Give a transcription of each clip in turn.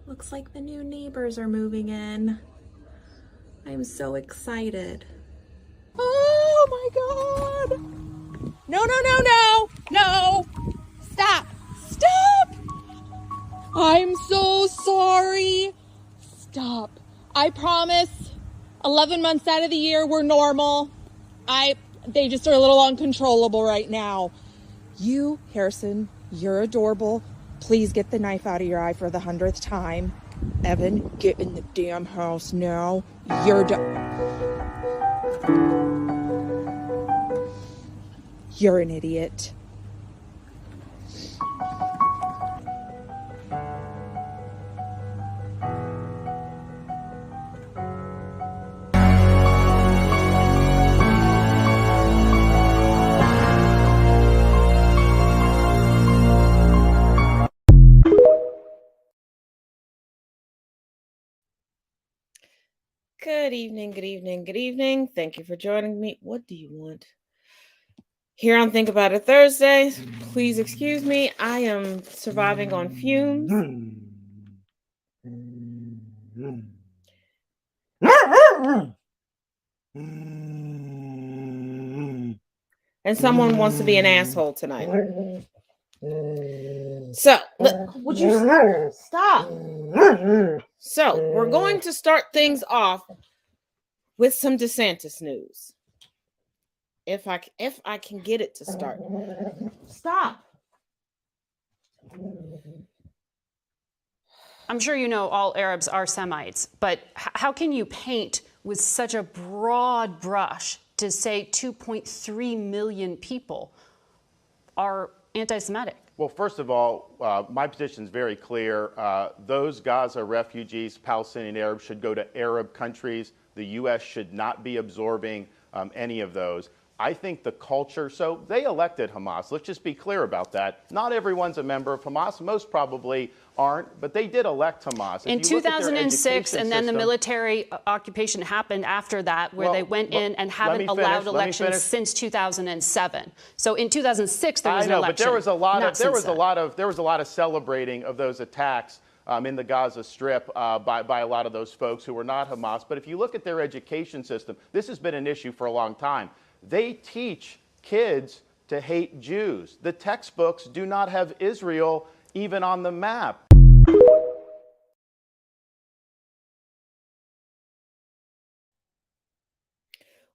Looks like the new neighbors are moving in. I'm so excited. Oh my God! No, no, no, no, no! Stop! Stop! I'm so sorry. Stop. I promise 11 months out of the year we're normal. They just are a little uncontrollable right now. You, Harrison, you're adorable. Please get the knife out of your eye for the 100th time. Evan, get in the damn house now. You're an idiot. Good evening, good evening, good evening. Thank you for joining me. What do you want? Here on Think About It Thursday. Please excuse me. I am surviving on fumes. And someone wants to be an asshole tonight. So, would you stop? So, we're going to start things off with some DeSantis news. If I can get it to start. Stop. I'm sure you know all Arabs are Semites, but how can you paint with such a broad brush to say 2.3 million people are anti-Semitic? Well, first of all, my position is very clear. Those Gaza refugees, Palestinian Arabs, should go to Arab countries. The U.S. should not be absorbing any of those. I think the culture, so they elected Hamas. Let's just be clear about that. Not everyone's a member of Hamas. Most probably aren't, but they did elect Hamas. In 2006, and then the military occupation happened after that, where they went in and haven't allowed elections since 2007. So in 2006, there was an election. But there was a lot of celebrating of those attacks in the Gaza Strip by a lot of those folks who were not Hamas. But if you look at their education system, this has been an issue for a long time. They teach kids to hate Jews. The textbooks do not have Israel even on the map.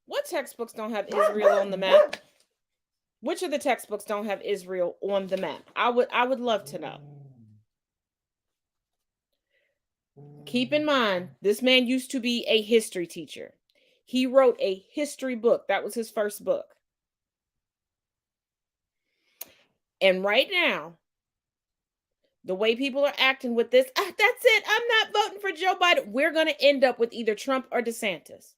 What textbooks don't have Israel on the map? Which of the textbooks don't have Israel on the map? I would love to know. Keep in mind, this man used to be a history teacher. He wrote a history book. That was his first book. And right now, the way people are acting with this, that's it. I'm not voting for Joe Biden. We're going to end up with either Trump or DeSantis.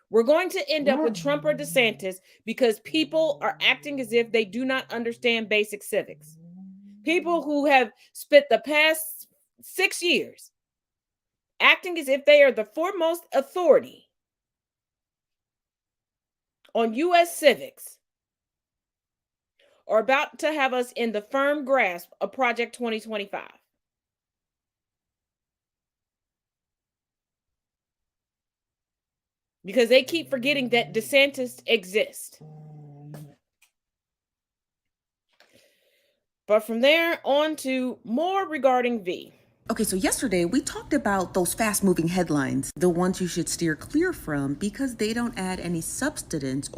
We're going to end up with Trump or DeSantis because people are acting as if they do not understand basic civics. People who have spent the past 6 years acting as if they are the foremost authority on U.S. civics are about to have us in the firm grasp of Project 2025. because they keep forgetting that DeSantis exists. But from there on to more regarding V. Okay, so yesterday we talked about those fast-moving headlines, the ones you should steer clear from because they don't add any substance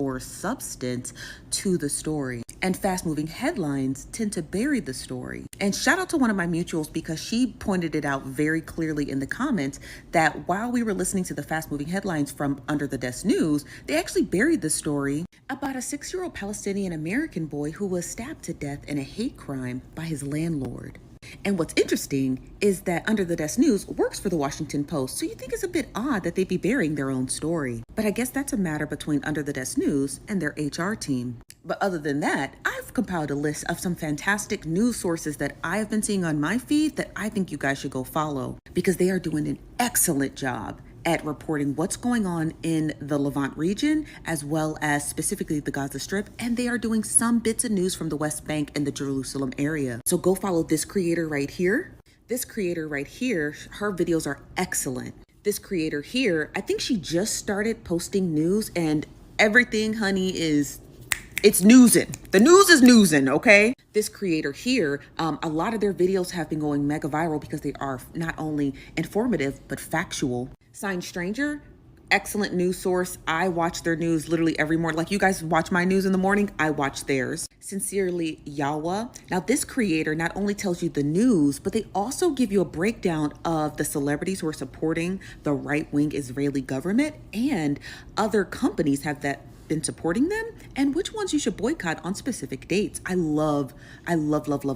to the story. And fast-moving headlines tend to bury the story. And shout out to one of my mutuals because she pointed it out very clearly in the comments that while we were listening to the fast-moving headlines from Under the Desk News, they actually buried the story about a 6-year-old Palestinian American boy who was stabbed to death in a hate crime by his landlord. And what's interesting is that Under the Desk News works for the Washington Post, so you think it's a bit odd that they'd be burying their own story. But I guess that's a matter between Under the Desk News and their HR team. But other than that, I've compiled a list of some fantastic news sources that I have been seeing on my feed that I think you guys should go follow because they are doing an excellent job at reporting what's going on in the Levant region, as well as specifically the Gaza Strip, and they are doing some bits of news from the West Bank and the Jerusalem area. So go follow this creator right here. This creator right here, her videos are excellent. This creator here, I think she just started posting news and everything, honey, it's newsin'. The news is newsin', okay? This creator here, a lot of their videos have been going mega viral because they are not only informative, but factual. Signed Stranger, excellent news source. I watch their news literally every morning. Like you guys watch my news in the morning, I watch theirs. Sincerely Yawa. Now this creator not only tells you the news, but they also give you a breakdown of the celebrities who are supporting the right-wing Israeli government and other companies have been supporting them and which ones you should boycott on specific dates. I love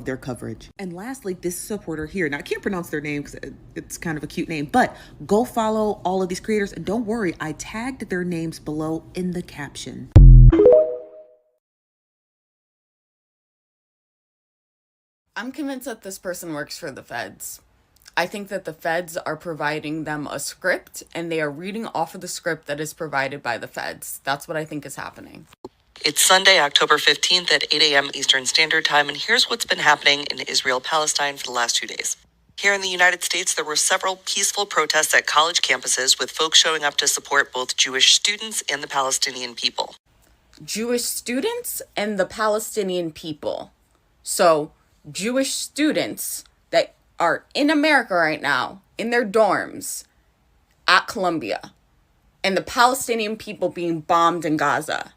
their coverage. And lastly, this supporter here, now I can't pronounce their name because it's kind of a cute name, but go follow all of these creators and don't worry, I tagged their names below in the caption. I'm convinced that this person works for the feds. I think that the feds are providing them a script and they are reading off of the script that is provided by the feds. That's what I think is happening. It's Sunday, October 15th at 8 a.m. Eastern Standard Time, and here's what's been happening in Israel-Palestine for the last 2 days. Here in the United States, there were several peaceful protests at college campuses with folks showing up to support both Jewish students and the Palestinian people. Jewish students and the Palestinian people. So, Jewish students that are in America right now, in their dorms, at Columbia, and the Palestinian people being bombed in Gaza.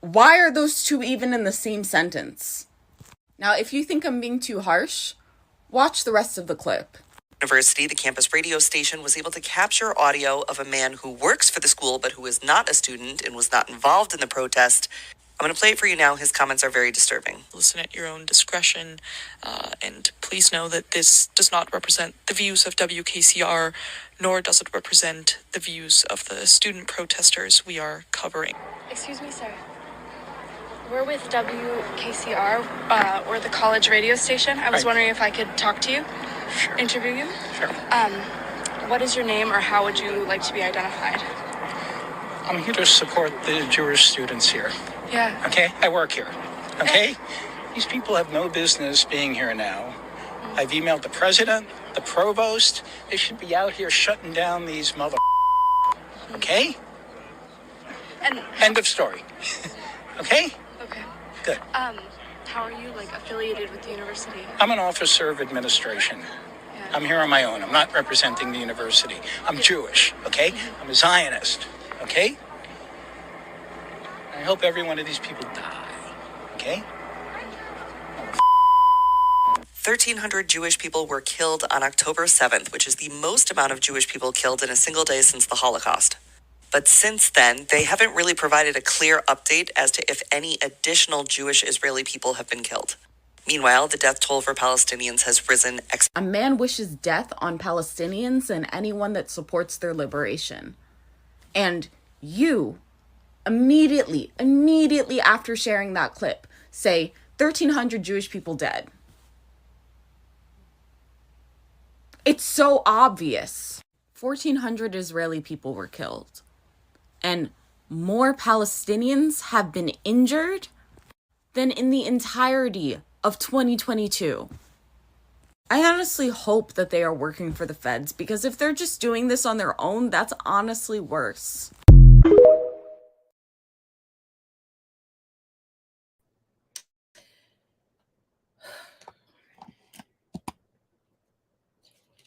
Why are those two even in the same sentence? Now, if you think I'm being too harsh, watch the rest of the clip. University, the campus radio station was able to capture audio of a man who works for the school but who is not a student and was not involved in the protest. I'm going to play it for you now. His comments are very disturbing. Listen at your own discretion, and please know that this does not represent the views of WKCR, nor does it represent the views of the student protesters we are covering. Excuse me, sir. We're with WKCR, or the college radio station. I was wondering if I could talk to you, interview you. Sure. What is your name, or how would you like to be identified? I'm here to support the Jewish students here. Yeah. Okay? I work here. Okay? These people have no business being here now. I've emailed the president, the provost. They should be out here shutting down these mother... Okay? And end of story. Okay? Okay. Good. How are you, affiliated with the university? I'm an officer of administration. Yeah. I'm here on my own. I'm not representing the university. I'm Jewish, okay? I'm a Zionist, okay? I hope every one of these people die, okay? 1,300 Jewish people were killed on October 7th, which is the most amount of Jewish people killed in a single day since the Holocaust. But since then, they haven't really provided a clear update as to if any additional Jewish Israeli people have been killed. Meanwhile, the death toll for Palestinians has risen. A man wishes death on Palestinians and anyone that supports their liberation. And you, immediately after sharing that clip, say 1,300 Jewish people dead. It's so obvious. 1,400 Israeli people were killed. And more Palestinians have been injured than in the entirety of 2022. I honestly hope that they are working for the feds, because if they're just doing this on their own, that's honestly worse.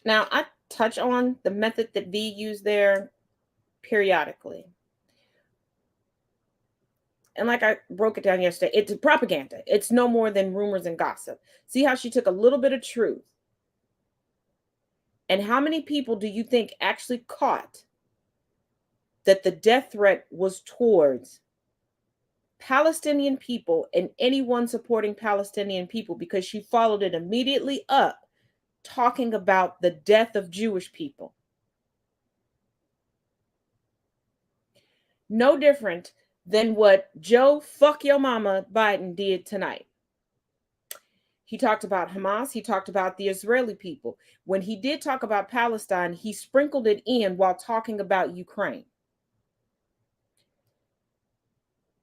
Now, I touch on the method that V used there periodically. And like I broke it down yesterday, it's propaganda. It's no more than rumors and gossip. See how she took a little bit of truth. And how many people do you think actually caught that the death threat was towards Palestinian people and anyone supporting Palestinian people? Because she followed it immediately up talking about the death of Jewish people. No different than what Joe fuck your mama Biden did tonight. He talked about Hamas. He talked about the Israeli people. When he did talk about Palestine, he sprinkled it in while talking about Ukraine.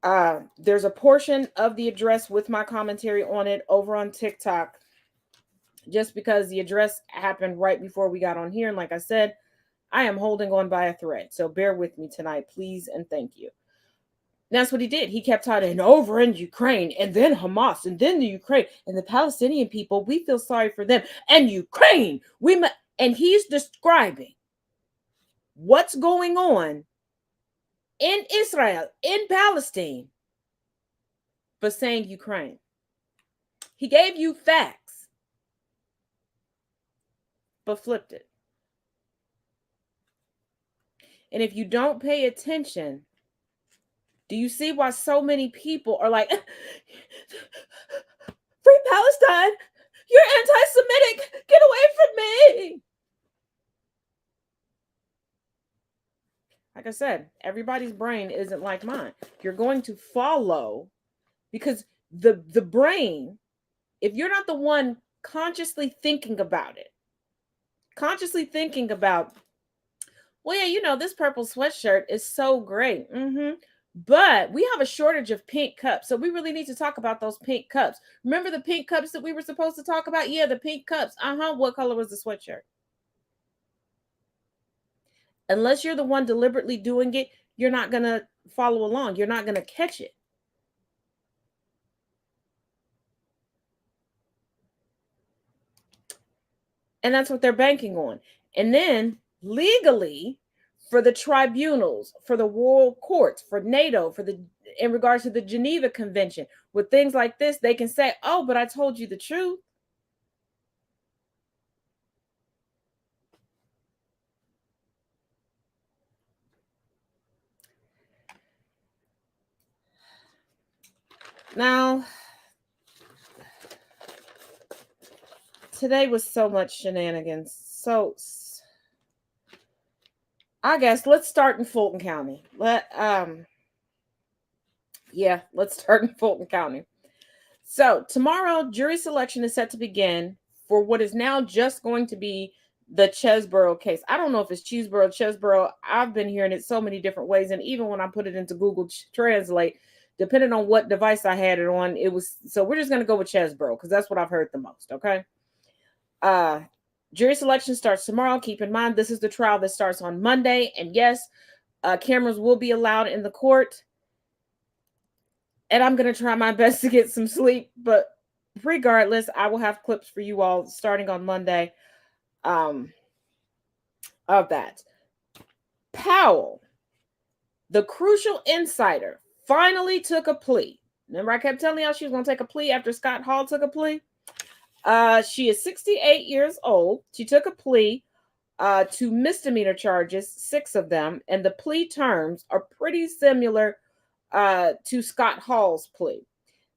There's a portion of the address with my commentary on it over on TikTok, just because the address happened right before we got on here. And like I said, I am holding on by a thread. So bear with me tonight, please, and thank you. That's what he did. He kept talking over in Ukraine, and then Hamas, and then the Ukraine, and the Palestinian people. We feel sorry for them, and Ukraine. And he's describing what's going on in Israel, in Palestine, but saying Ukraine. He gave you facts, but flipped it. And if you don't pay attention, do you see why so many people are like, free Palestine, you're anti-Semitic, get away from me? Like I said, everybody's brain isn't like mine. You're going to follow, because the brain, if you're not the one consciously thinking about it, well, yeah, you know, this purple sweatshirt is so great. But we have a shortage of pink cups. So we really need to talk about those pink cups. Remember the pink cups that we were supposed to talk about? Yeah, the pink cups. What color was the sweatshirt? Unless you're the one deliberately doing it, you're not going to follow along. You're not going to catch it. And that's what they're banking on. And then legally, for the tribunals, for the world courts, for NATO, in regards to the Geneva Convention, with things like this, they can say, oh, but I told you the truth. Now, today was so much shenanigans. So I guess let's start in Fulton County. Let's start in Fulton County. So tomorrow, jury selection is set to begin for what is now just going to be the Chesborough case. I don't know if it's Chesborough. I've been hearing it so many different ways. And even when I put it into Google Translate, depending on what device I had it on, so we're just going to go with Chesborough because that's what I've heard the most. Okay. Jury selection starts tomorrow. Keep in mind, this is the trial that starts on Monday. And yes, cameras will be allowed in the court. And I'm going to try my best to get some sleep. But regardless, I will have clips for you all starting on Monday of that. Powell, the crucial insider, finally took a plea. Remember, I kept telling y'all she was going to take a plea after Scott Hall took a plea? She is 68 years old. She took a plea to misdemeanor charges, 6 of them, and the plea terms are pretty similar to Scott Hall's plea.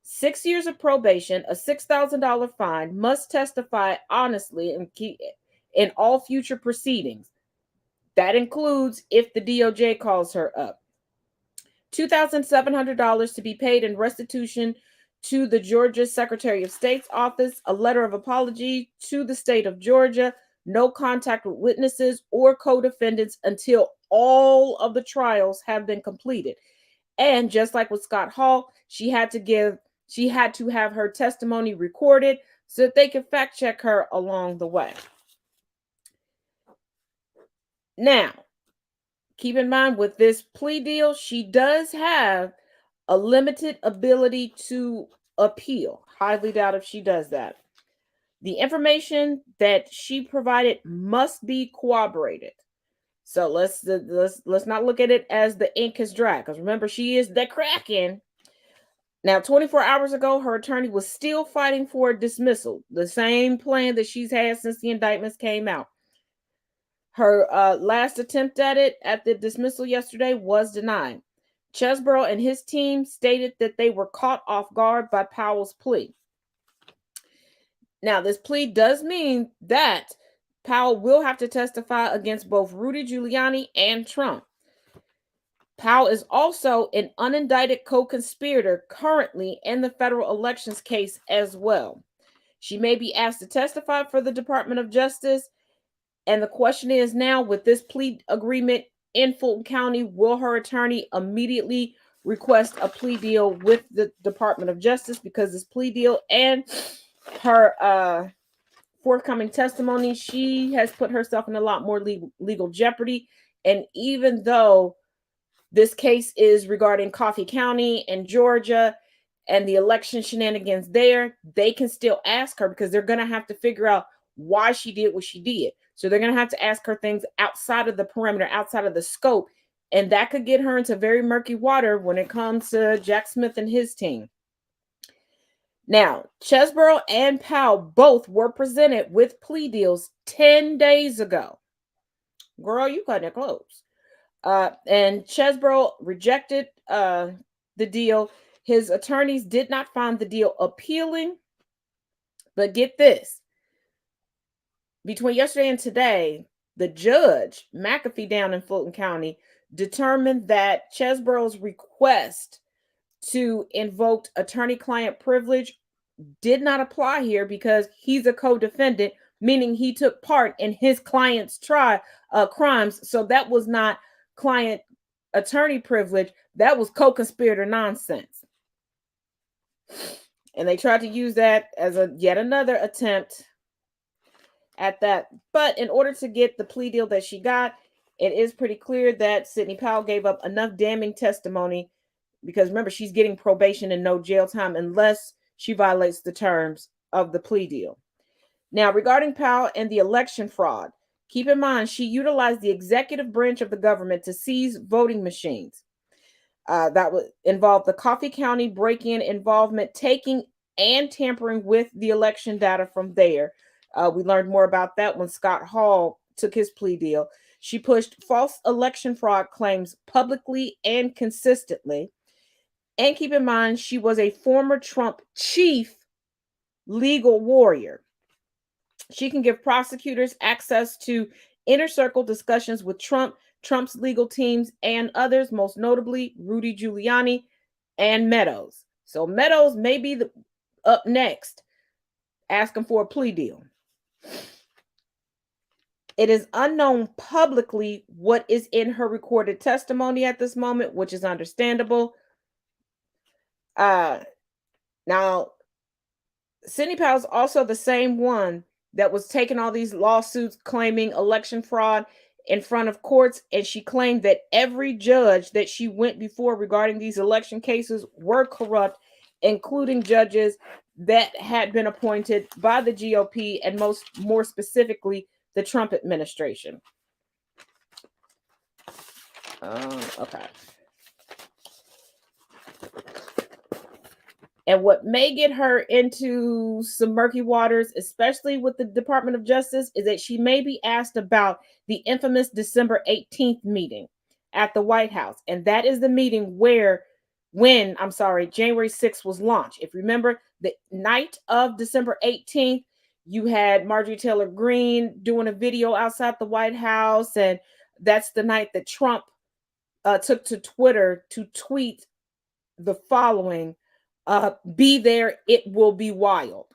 6 years of probation, a $6,000 fine, must testify honestly in all future proceedings. That includes if the DOJ calls her up. $2,700 to be paid in restitution to the Georgia Secretary of State's office, a letter of apology to the state of Georgia, no contact with witnesses or co-defendants until all of the trials have been completed. And just like with Scott Hall, she had to have her testimony recorded so that they can fact check her along the way. Now, keep in mind with this plea deal, she does have a limited ability to appeal. Highly doubt if she does that. The information that she provided must be corroborated. So let's not look at it as the ink is dry, because remember, she is the Kraken. Now, 24 hours ago, her attorney was still fighting for a dismissal, the same plan that she's had since the indictments came out. Her last attempt at it, at the dismissal yesterday, was denied. Chesbrough and his team stated that they were caught off guard by Powell's plea. Now, this plea does mean that Powell will have to testify against both Rudy Giuliani and Trump. Powell is also an unindicted co-conspirator currently in the federal elections case as well. She may be asked to testify for the Department of Justice. And the question is now, with this plea agreement in Fulton County, will her attorney immediately request a plea deal with the Department of Justice? Because this plea deal and her forthcoming testimony, she has put herself in a lot more legal jeopardy. And even though this case is regarding Coffee County and Georgia and the election shenanigans there, they can still ask her, because they're going to have to figure out why she did what she did. So they're going to have to ask her things outside of the perimeter, outside of the scope. And that could get her into very murky water when it comes to Jack Smith and his team. Now, Chesbrough and Powell both were presented with plea deals 10 days ago. Girl, you cutting it close. And Chesbrough rejected the deal. His attorneys did not find the deal appealing. But get this. Between yesterday and today, the judge, McAfee down in Fulton County, determined that Chesbrough's request to invoke attorney-client privilege did not apply here because he's a co-defendant, meaning he took part in his client's crimes. So that was not client-attorney privilege. That was co-conspirator nonsense. And they tried to use that as yet another attempt at that. But in order to get the plea deal that she got, it is pretty clear that Sidney Powell gave up enough damning testimony, because remember, she's getting probation and no jail time unless she violates the terms of the plea deal. Now, regarding Powell and the election fraud, keep in mind she utilized the executive branch of the government to seize voting machines. That would involve the Coffee County break-in involvement, taking and tampering with the election data from there. We learned more about that when Scott Hall took his plea deal. She pushed false election fraud claims publicly and consistently. And keep in mind, she was a former Trump chief legal warrior. She can give prosecutors access to inner circle discussions with Trump's legal teams, and others, most notably Rudy Giuliani and Meadows. So Meadows may be up next asking for a plea deal. It is unknown publicly what is in her recorded testimony at this moment, which is understandable. Now, Sidney Powell is also the same one that was taking all these lawsuits claiming election fraud in front of courts, and she claimed that every judge that she went before regarding these election cases were corrupt, including judges that had been appointed by the GOP and more specifically the Trump administration. Okay. And what may get her into some murky waters, especially with the Department of Justice, is that she may be asked about the infamous December 18th meeting at the White House. And that is the meeting when January 6th was launched. If you remember, the night of December 18th, you had Marjorie Taylor Greene doing a video outside the White House. And that's the night that Trump took to Twitter to tweet the following: be there, it will be wild.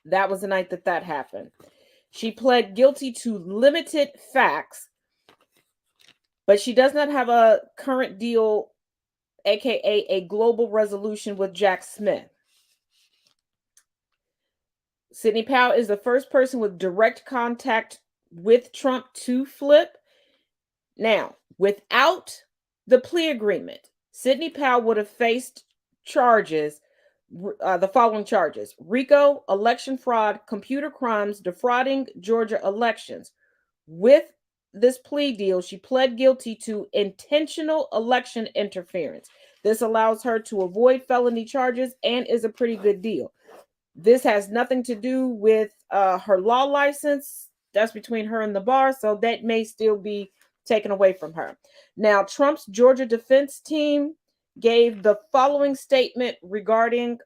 That was the night that happened. She pled guilty to limited facts, but she does not have a current deal, aka a global resolution with Jack Smith. Sidney Powell is the first person with direct contact with Trump to flip. Now, without the plea agreement, Sidney Powell would have faced charges, the following charges: RICO, election fraud, computer crimes, defrauding Georgia elections. With this plea deal, she pled guilty to intentional election interference. This allows her to avoid felony charges and is a pretty good deal. This has nothing to do with her law license. That's between her and the bar, so that may still be taken away from her. Now, Trump's Georgia defense team gave the following statement regarding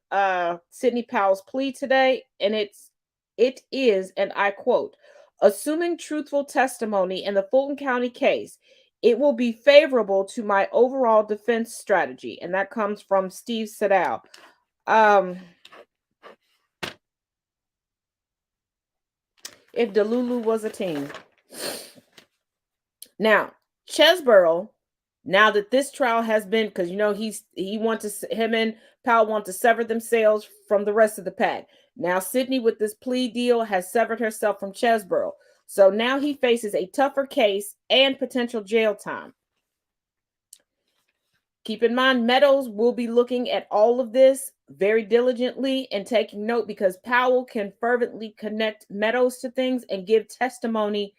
Sidney Powell's plea today, and it is, and I quote, "Assuming truthful testimony in the Fulton County case, it will be favorable to my overall defense strategy." And that comes from Steve Siddall. If Delulu was a team. Now, Chesborough, now that this trial has been, because him and Powell want to sever themselves from the rest of the pack. Now, Sidney, with this plea deal, has severed herself from Chesborough. So now he faces a tougher case and potential jail time. Keep in mind, Meadows will be looking at all of this very diligently and taking note, because Powell can fervently connect Meadows to things and give testimony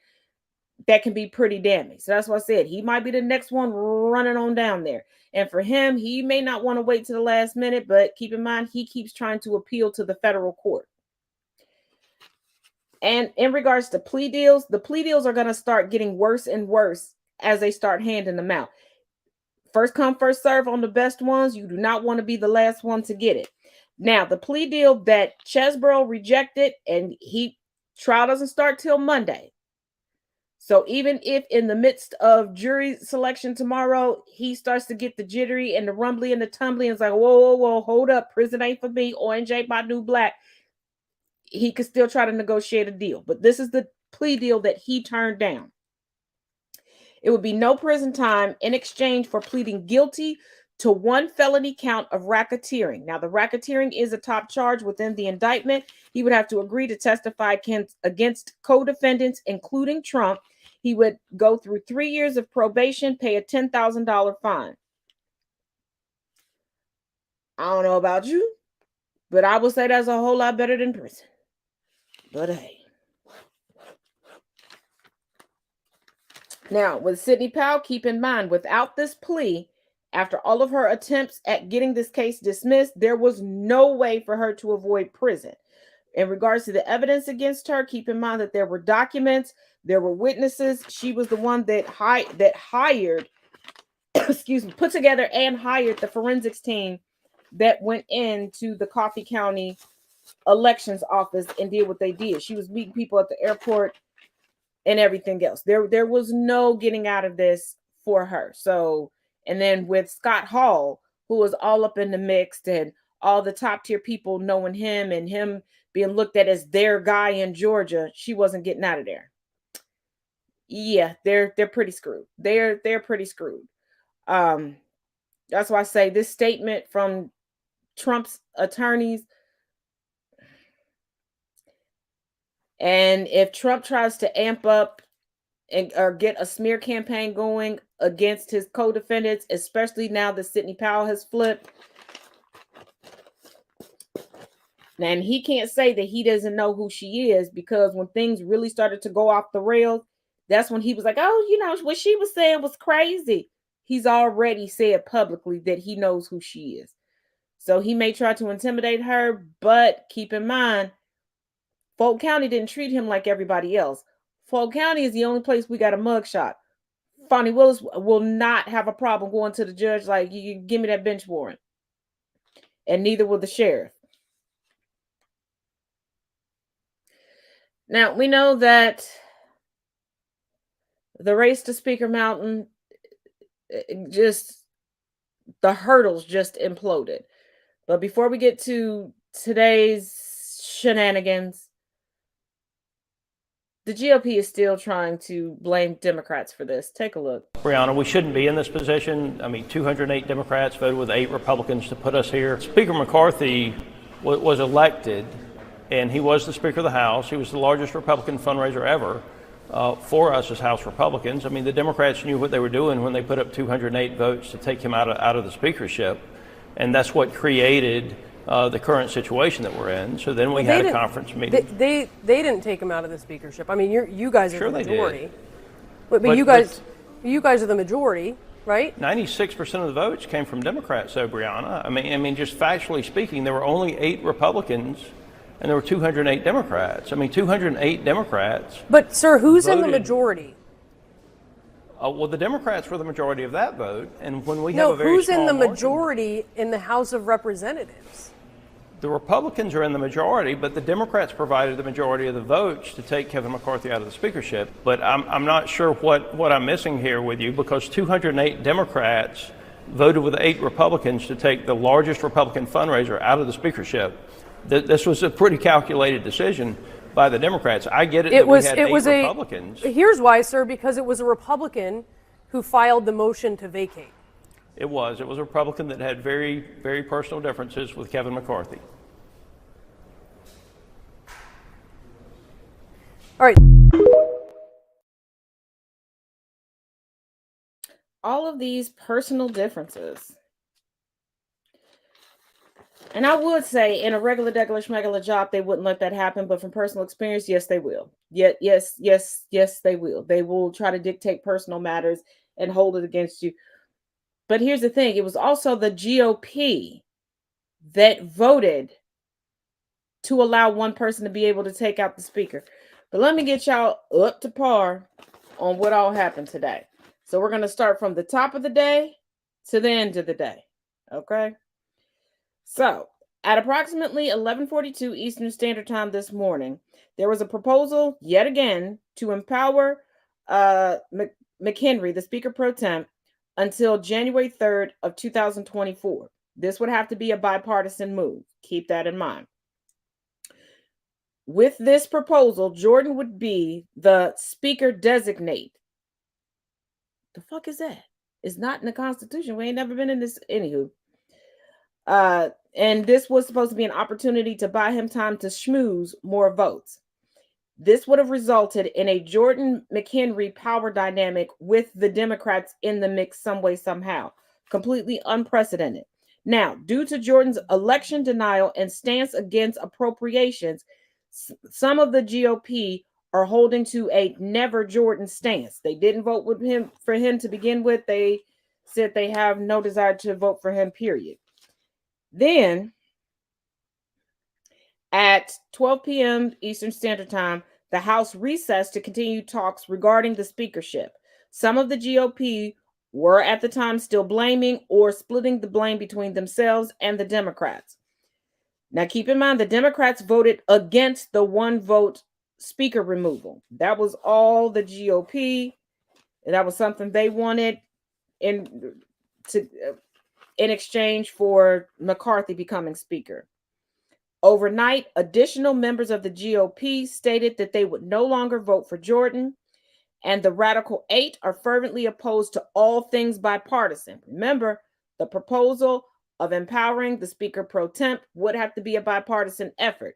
that can be pretty damning. So that's why I said he might be the next one running on down there. And for him, he may not want to wait to the last minute, but keep in mind, he keeps trying to appeal to the federal court. And in regards to plea deals, the plea deals are going to start getting worse and worse as they start handing them out. First come, first serve on the best ones. You do not want to be the last one to get it. Now, the plea deal that Chesborough rejected, and trial doesn't start till Monday. So even if in the midst of jury selection tomorrow, he starts to get the jittery and the rumbly and the tumbly, and it's like, whoa, hold up. Prison ain't for me. Orange ain't my new black. He could still try to negotiate a deal. But this is the plea deal that he turned down. It would be no prison time in exchange for pleading guilty to one felony count of racketeering. Now, the racketeering is a top charge within the indictment. He would have to agree to testify against co-defendants, including Trump. He would go through 3 years of probation, pay a $10,000 fine. I don't know about you, but I would say that's a whole lot better than prison. But hey. Now, with Sidney Powell, keep in mind, without this plea, after all of her attempts at getting this case dismissed, there was no way for her to avoid prison. In regards to the evidence against her, keep in mind that there were documents, there were witnesses. She was the one that hired, put together and hired the forensics team that went into the Coffee County elections office and did what they did. She was meeting people at the airport and everything else. There was no getting out of this for her. So, and then with Scott Hall, who was all up in the mix, and all the top tier people knowing him and him being looked at as their guy in Georgia, she wasn't getting out of there. Yeah, they're pretty screwed. They're pretty screwed. That's why I say this statement from Trump's attorneys. And if Trump tries to amp up or get a smear campaign going against his co-defendants, especially now that Sidney Powell has flipped, and he can't say that he doesn't know who she is, because when things really started to go off the rails, that's when he was like, oh, what she was saying was crazy. He's already said publicly that he knows who she is. So he may try to intimidate her, but keep in mind, Fulton County didn't treat him like everybody else. Fulton County is the only place we got a mugshot. Fonnie Willis will not have a problem going to the judge like, you give me that bench warrant. And neither will the sheriff. Now, we know that the race to Speaker Mountain, the hurdles just imploded. But before we get to today's shenanigans, the GOP is still trying to blame Democrats for this. Take a look. Brianna, we shouldn't be in this position. 208 Democrats voted with 8 Republicans to put us here. Speaker McCarthy was elected and he was the Speaker of the House. He was the largest Republican fundraiser ever for us as House Republicans. I mean, the Democrats knew what they were doing when they put up 208 votes to take him out of the speakership, and that's what created the current situation that we're in. So then we had a conference meeting. They didn't take him out of the speakership. I mean, you guys are Sure the they majority. did. But you guys are the majority, right? 96% of the votes came from Democrats, though, Brianna. I mean, just factually speaking, there were only 8 Republicans, and there were 208 Democrats. I mean, 208 Democrats. But, sir, who's voted. in the majority? Well, the Democrats were the majority of that vote, and when we have a very who's small in the margin, majority in the House of Representatives? the Republicans are in the majority, but the Democrats provided the majority of the votes to take Kevin McCarthy out of the speakership. But I'm not sure what I'm missing here with you, because 208 Democrats voted with 8 Republicans to take the largest Republican fundraiser out of the speakership. This was a pretty calculated decision by the Democrats. I get it that we had 8 Republicans. Here's why, sir, because it was a Republican who filed the motion to vacate. It was a Republican that had very, very personal differences with Kevin McCarthy. All right. All of these personal differences. And I would say in a regular schmegular job, they wouldn't let that happen. But from personal experience, yes, they will. Yes, they will. They will try to dictate personal matters and hold it against you. But here's the thing. It was also the GOP that voted to allow one person to be able to take out the speaker. But let me get y'all up to par on what all happened today. So we're going to start from the top of the day to the end of the day. Okay? So at approximately 11:42 Eastern Standard Time this morning, there was a proposal yet again to empower McHenry, the Speaker Pro Tem, until January 3rd of 2024. This would have to be a bipartisan move. Keep that in mind. With this proposal, Jordan would be the Speaker designate. The fuck is that? It's not in the Constitution. We ain't never been in this. Anywho. And this was supposed to be an opportunity to buy him time to schmooze more votes. This would have resulted in a Jordan McHenry power dynamic with the Democrats in the mix some way, somehow. Completely unprecedented. Now, due to Jordan's election denial and stance against appropriations, some of the GOP are holding to a never Jordan stance. They didn't vote with him for him to begin with. They said they have no desire to vote for him, period. Then, at 12 p.m. Eastern Standard Time, the House recessed to continue talks regarding the speakership. Some of the GOP were at the time still blaming or splitting the blame between themselves and the Democrats. Now, keep in mind, the Democrats voted against the one-vote speaker removal. That was all the GOP. That was something they wanted in exchange for McCarthy becoming speaker. Overnight, additional members of the GOP stated that they would no longer vote for Jordan, and the Radical 8 are fervently opposed to all things bipartisan. Remember, the proposal of empowering the Speaker Pro Temp would have to be a bipartisan effort.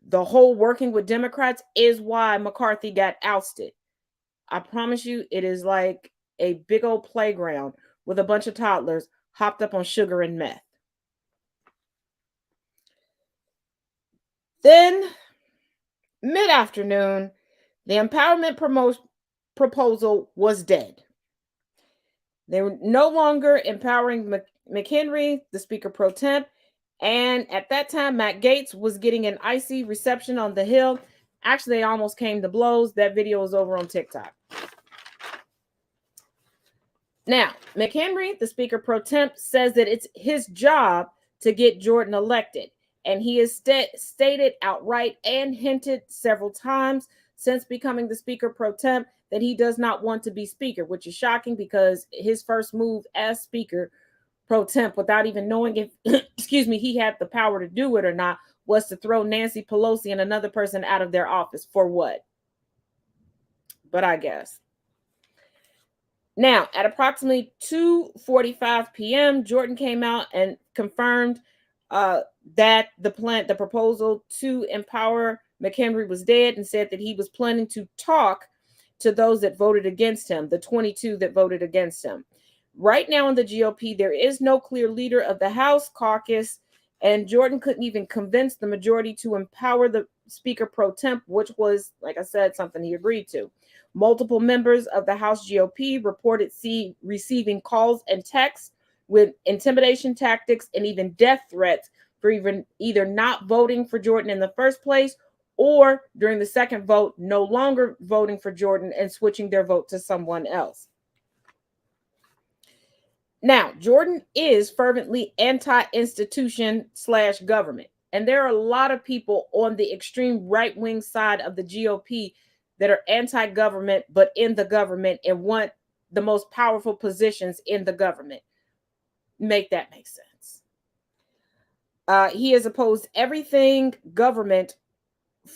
The whole working with Democrats is why McCarthy got ousted. I promise you, it is like a big old playground with a bunch of toddlers hopped up on sugar and meth. Then, mid-afternoon, the empowerment proposal was dead. They were no longer empowering McHenry, the Speaker Pro Temp, and at that time, Matt Gaetz was getting an icy reception on the Hill. Actually, they almost came to blows. That video is over on TikTok. Now, McHenry, the Speaker Pro Temp, says that it's his job to get Jordan elected. And he has stated outright and hinted several times since becoming the Speaker Pro Temp that he does not want to be Speaker, which is shocking because his first move as Speaker Pro Temp, without even knowing if, he had the power to do it or not, was to throw Nancy Pelosi and another person out of their office. For what? But I guess. Now, at approximately 2:45 p.m., Jordan came out and confirmed that the proposal to empower McHenry was dead, and said that he was planning to talk to those that voted against him, the 22 that voted against him. Right now in the GOP, there is no clear leader of the House caucus, and Jordan couldn't even convince the majority to empower the Speaker pro temp, which was, like I said, something he agreed to. Multiple members of the House GOP reported receiving calls and texts with intimidation tactics and even death threats for either not voting for Jordan in the first place, or during the second vote, no longer voting for Jordan and switching their vote to someone else. Now, Jordan is fervently anti-institution / government. And there are a lot of people on the extreme right-wing side of the GOP that are anti-government, but in the government, and want the most powerful positions in the government. Make that make sense. He has opposed everything government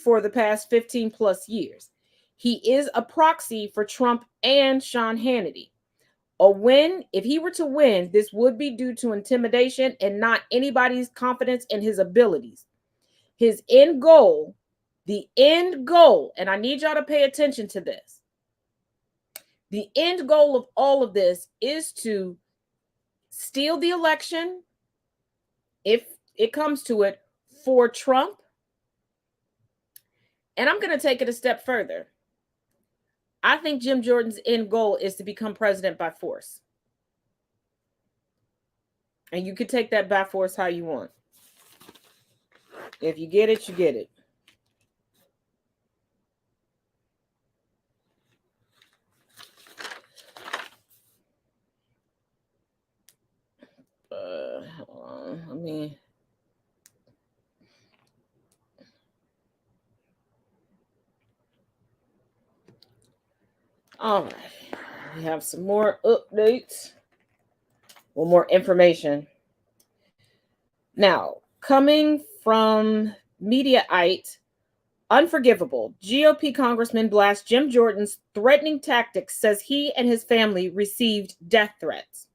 for the past 15 plus years. He is a proxy for Trump and Sean Hannity. A win, if he were to win, this would be due to intimidation and not anybody's confidence in his abilities. His end goal, and I need y'all to pay attention to this. The end goal of all of this is to steal the election, if it comes to it, for Trump. And I'm going to take it a step further. I think Jim Jordan's end goal is to become president by force. And you can take that by force how you want. If you get it, you get it. Hold on. All right. We have some more updates. Well, more information. Now, coming from Mediaite, unforgivable. GOP Congressman blasts Jim Jordan's threatening tactics, says he and his family received death threats.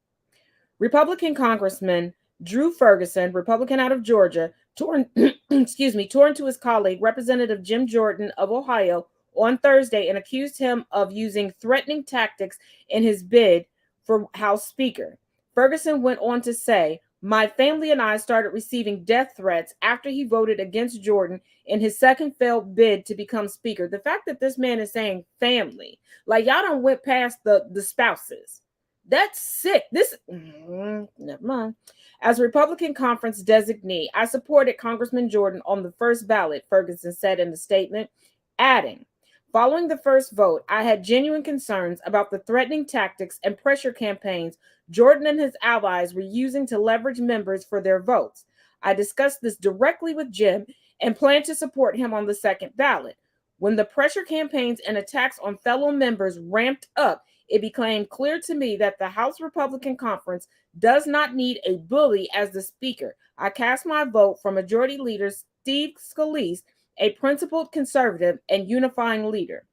Republican Congressman Drew Ferguson, Republican out of Georgia, torn to his colleague, Representative Jim Jordan of Ohio, on Thursday and accused him of using threatening tactics in his bid for House Speaker. Ferguson went on to say, "My family and I started receiving death threats after he voted against Jordan in his second failed bid to become Speaker." The fact that this man is saying family, like y'all done went past the spouses. That's sick. Never mind. As Republican conference designee, I supported Congressman Jordan on the first ballot, Ferguson said in the statement, adding, "Following the first vote, I had genuine concerns about the threatening tactics and pressure campaigns Jordan and his allies were using to leverage members for their votes. I discussed this directly with Jim and plan to support him on the second ballot. When the pressure campaigns and attacks on fellow members ramped up, it became clear to me that the House Republican Conference does not need a bully as the Speaker. I cast my vote for Majority Leader Steve Scalise, a principled conservative and unifying leader."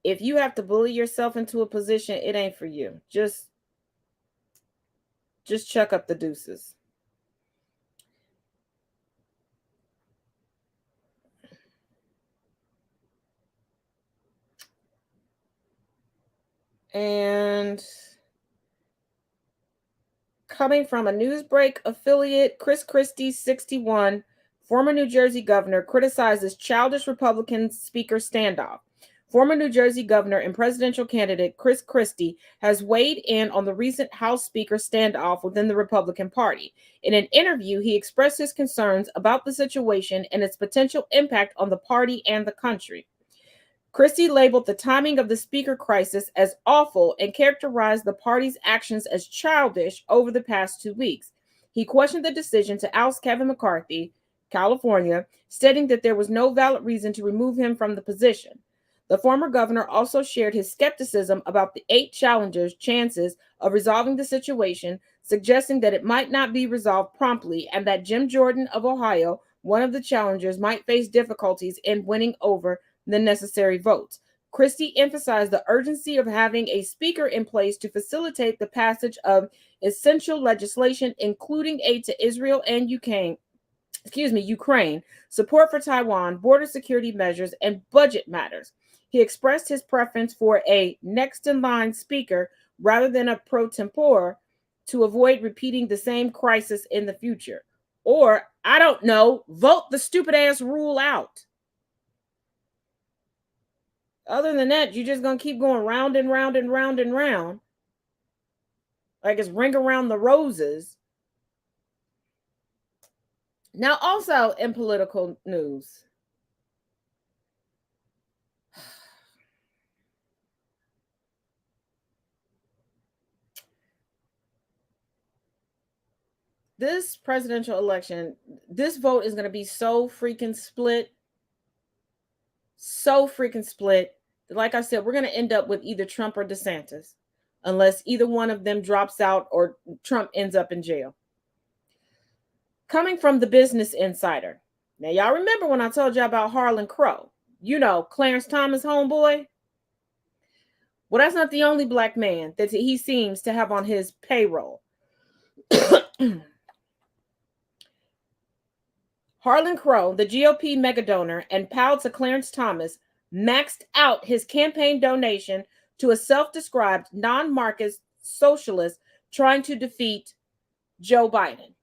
If you have to bully yourself into a position, it ain't for you. Just chuck up the deuces. And coming from a Newsbreak affiliate, Chris Christie, 61, former New Jersey governor, criticizes childish Republican Speaker standoff. Former New Jersey governor and presidential candidate Chris Christie has weighed in on the recent House Speaker standoff within the Republican Party. In an interview, he expressed his concerns about the situation and its potential impact on the party and the country. Christie labeled the timing of the Speaker crisis as awful and characterized the party's actions as childish over the past 2 weeks. He questioned the decision to oust Kevin McCarthy, California, stating that there was no valid reason to remove him from the position. The former governor also shared his skepticism about the 8 challengers' chances of resolving the situation, suggesting that it might not be resolved promptly and that Jim Jordan of Ohio, one of the challengers, might face difficulties in winning over the necessary votes. Christie emphasized the urgency of having a speaker in place to facilitate the passage of essential legislation, including aid to Israel and Ukraine, support for Taiwan, border security measures, and budget matters. He expressed his preference for a next-in-line speaker rather than a pro tempore to avoid repeating the same crisis in the future. Or, I don't know, vote the stupid-ass rule out. Other than that, you're just going to keep going round and round and round and round. Like it's ring around the roses. Now, also in political news, this presidential election, this vote is going to be so freaking split. So freaking split. Like I said, we're going to end up with either Trump or DeSantis, unless either one of them drops out or Trump ends up in jail. Coming from the Business Insider. Now, y'all remember when I told you about Harlan Crow? You know, Clarence Thomas' homeboy? Well, that's not the only black man that he seems to have on his payroll. Harlan Crow, the GOP megadonor and pal to Clarence Thomas, maxed out his campaign donation to a self-described non-Marxist socialist trying to defeat Joe Biden.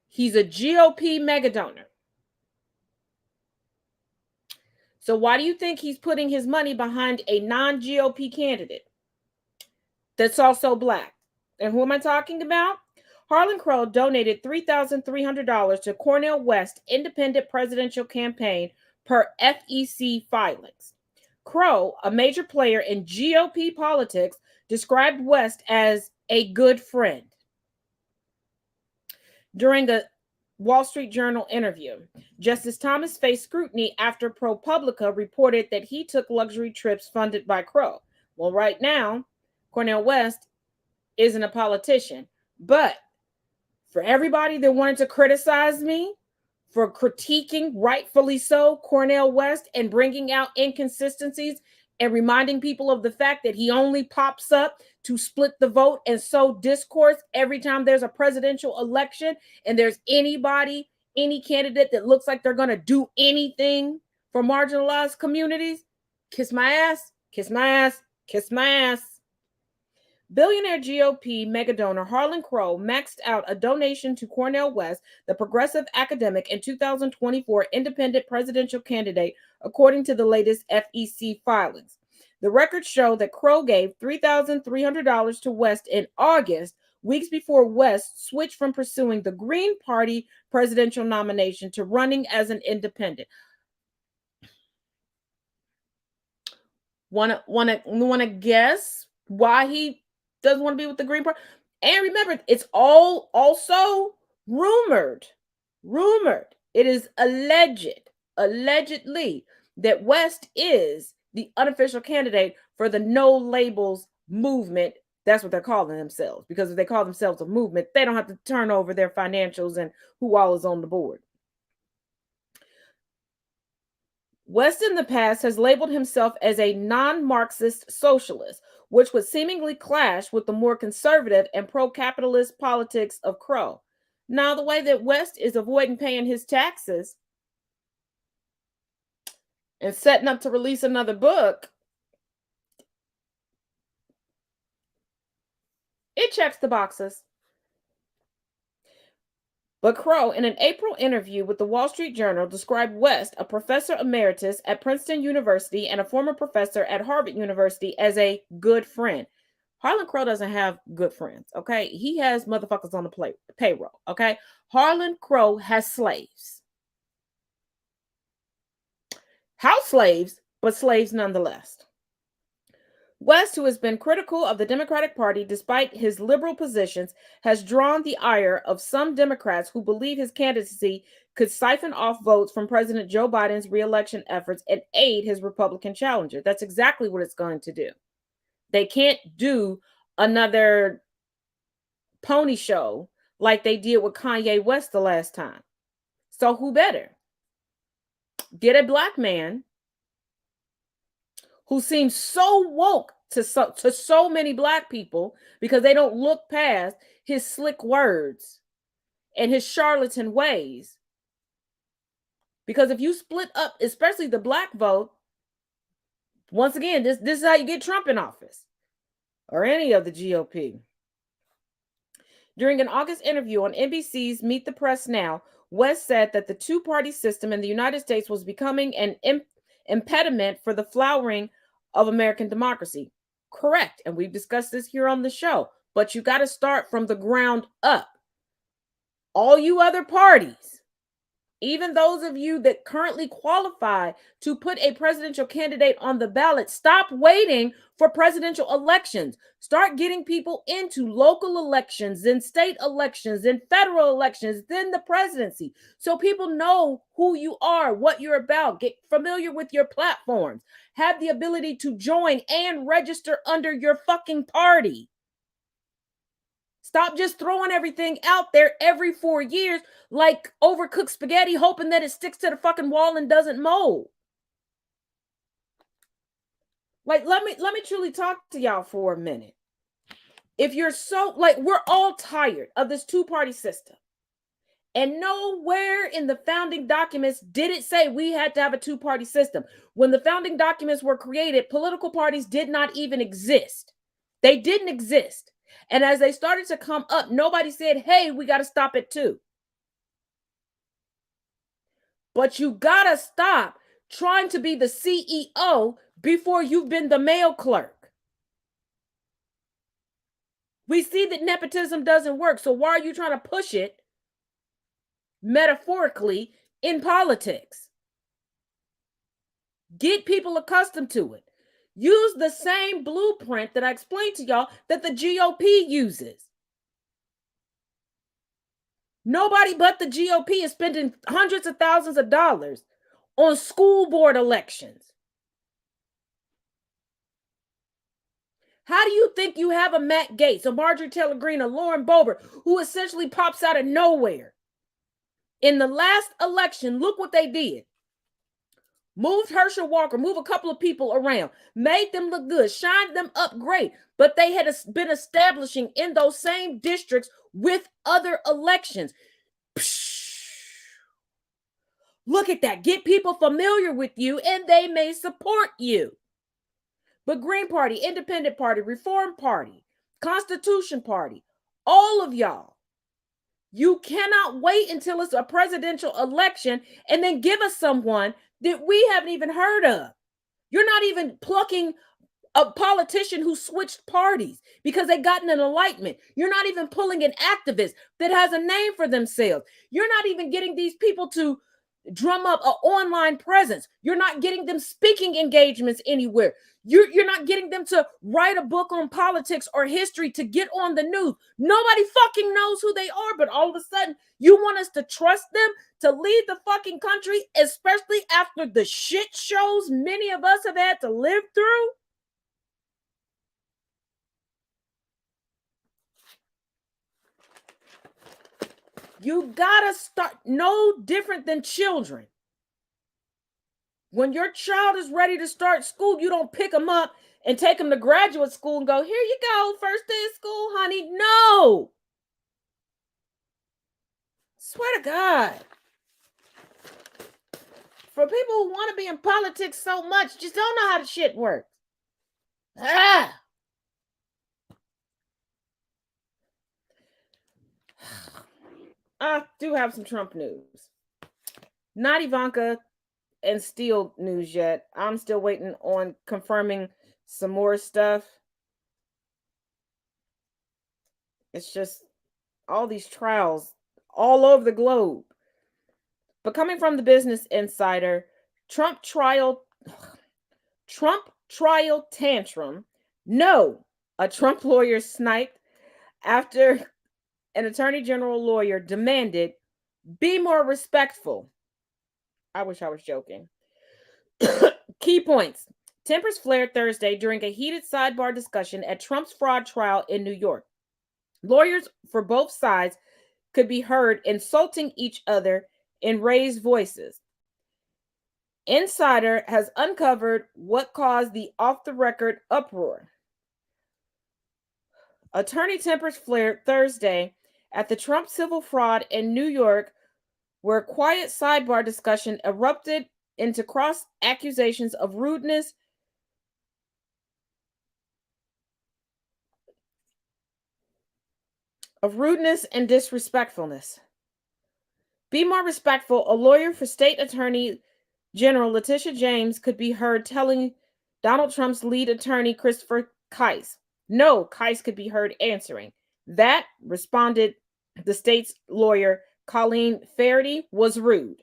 He's a GOP megadonor. So why do you think he's putting his money behind a non-GOP candidate that's also black? And who am I talking about? Harlan Crow donated $3,300 to Cornel West independent presidential campaign per FEC filings. Crow, a major player in GOP politics, described West as a good friend. During a Wall Street Journal interview, Justice Thomas faced scrutiny after ProPublica reported that he took luxury trips funded by Crow. Well, right now, Cornel West isn't a politician, but for everybody that wanted to criticize me for critiquing, rightfully so, Cornel West and bringing out inconsistencies and reminding people of the fact that he only pops up to split the vote and sow discourse every time there's a presidential election and there's anybody, any candidate that looks like they're going to do anything for marginalized communities. Kiss my ass, kiss my ass, kiss my ass. Billionaire GOP megadonor Harlan Crow maxed out a donation to Cornel West, the progressive academic and 2024 independent presidential candidate, according to the latest FEC filings. The records show that Crow gave $3,300 to West in August, weeks before West switched from pursuing the Green Party presidential nomination to running as an independent. Wanna guess why he doesn't want to be with the Green Party? And remember, it's all also rumored. It is allegedly, that West is the unofficial candidate for the no labels movement. That's what they're calling themselves, because if they call themselves a movement, they don't have to turn over their financials and who all is on the board. West in the past has labeled himself as a non-Marxist socialist, which would seemingly clash with the more conservative and pro-capitalist politics of Crow. Now, the way that West is avoiding paying his taxes and setting up to release another book, it checks the boxes. But Crow, in an April interview with the Wall Street Journal, described West, a professor emeritus at Princeton University and a former professor at Harvard University, as a good friend. Harlan Crow doesn't have good friends, okay? He has motherfuckers on the payroll, okay? Harlan Crow has slaves. House slaves, but slaves nonetheless. West, who has been critical of the Democratic Party despite his liberal positions, has drawn the ire of some Democrats who believe his candidacy could siphon off votes from President Joe Biden's re-election efforts and aid his Republican challenger. That's exactly what it's going to do. They can't do another pony show like they did with Kanye West the last time. So who better? Get a black man who seem so woke to so many black people because they don't look past his slick words and his charlatan ways. Because if you split up, especially the black vote, once again, this is how you get Trump in office or any of the GOP. During an August interview on NBC's Meet the Press Now, West said that the two-party system in the United States was becoming an impediment for the flowering of American democracy. Correct. And we've discussed this here on the show. But you got to start from the ground up. All you other parties, even those of you that currently qualify to put a presidential candidate on the ballot, stop waiting for presidential elections. Start getting people into local elections, then state elections, then federal elections, then the presidency. So people know who you are, what you're about, get familiar with your platforms, have the ability to join and register under your fucking party. Stop just throwing everything out there every 4 years like overcooked spaghetti, hoping that it sticks to the fucking wall and doesn't mold. Like, let me truly talk to y'all for a minute. If you're so, like, we're all tired of this two-party system. And nowhere in the founding documents did it say we had to have a two-party system. When the founding documents were created, political parties did not even exist. They didn't exist. And as they started to come up, nobody said, hey, we got to stop it too. But you got to stop trying to be the CEO before you've been the mail clerk. We see that nepotism doesn't work. So why are you trying to push it metaphorically in politics? Get people accustomed to it. Use the same blueprint that I explained to y'all that the GOP uses. Nobody but the GOP is spending hundreds of thousands of dollars on school board elections. How do you think you have a Matt Gaetz, a Marjorie Taylor Greene, a Lauren Boebert, who essentially pops out of nowhere? In the last election, look what they did. Moved Herschel Walker, move a couple of people around, made them look good, shined them up great. But they had been establishing in those same districts with other elections. Psh, look at that. Get people familiar with you and they may support you. But Green Party, Independent Party, Reform Party, Constitution Party, all of y'all, you cannot wait until it's a presidential election and then give us someone that we haven't even heard of. You're not even plucking a politician who switched parties because they got an enlightenment. You're not even pulling an activist that has a name for themselves. You're not even getting these people to drum up an online presence. You're not getting them speaking engagements anywhere. You're not getting them to write a book on politics or history to get on the news. Nobody fucking knows who they are, but all of a sudden you want us to trust them to lead the fucking country, especially after the shit shows many of us have had to live through? You gotta start no different than children. When your child is ready to start school, you don't pick them up and take them to graduate school and go, here you go, first day of school, honey. No. Swear to God. For people who want to be in politics so much, just don't know how the shit works. Ah. I do have some Trump news. Not Ivanka and Steele news yet. I'm still waiting on confirming some more stuff. It's just all these trials all over the globe. But coming from the Business Insider, Trump trial tantrum. No, a Trump lawyer sniped after an attorney general lawyer demanded be more respectful. I wish I was joking. Key points. Tempers flared Thursday during a heated sidebar discussion at Trump's fraud trial in New York. Lawyers for both sides could be heard insulting each other in raised voices. Insider has uncovered what caused the off-the-record uproar. Attorney tempers flared Thursday at the Trump civil fraud in New York, where a quiet sidebar discussion erupted into cross accusations of rudeness and disrespectfulness. Be more respectful. A lawyer for State Attorney General Letitia James could be heard telling Donald Trump's lead attorney, Christopher Kise. No, Kise could be heard answering. That, responded the state's lawyer, Colleen Faraday, was rude.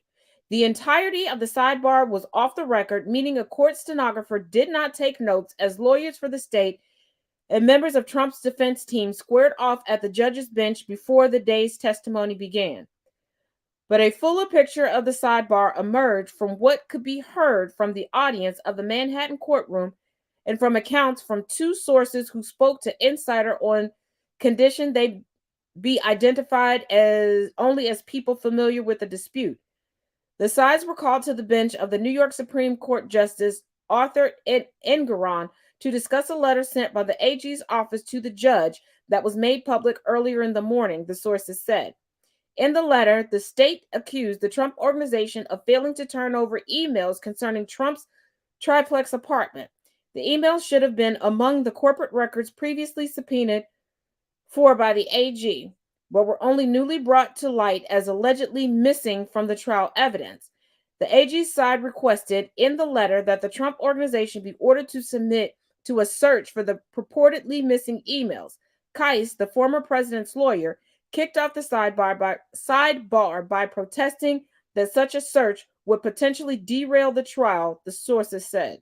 The entirety of the sidebar was off the record, meaning a court stenographer did not take notes as lawyers for the state and members of Trump's defense team squared off at the judge's bench before the day's testimony began. But a fuller picture of the sidebar emerged from what could be heard from the audience of the Manhattan courtroom and from accounts from two sources who spoke to Insider on condition they be identified as only as people familiar with the dispute. The sides were called to the bench of the New York Supreme Court Justice Arthur Engoron to discuss a letter sent by the AG's office to the judge that was made public earlier in the morning, the sources said. In the letter, the state accused the Trump organization of failing to turn over emails concerning Trump's triplex apartment. The emails should have been among the corporate records previously subpoenaed for by the AG, but were only newly brought to light as allegedly missing from the trial evidence. The AG's side requested in the letter that the Trump organization be ordered to submit to a search for the purportedly missing emails. Kise, the former president's lawyer, kicked off the sidebar by protesting that such a search would potentially derail the trial, the sources said.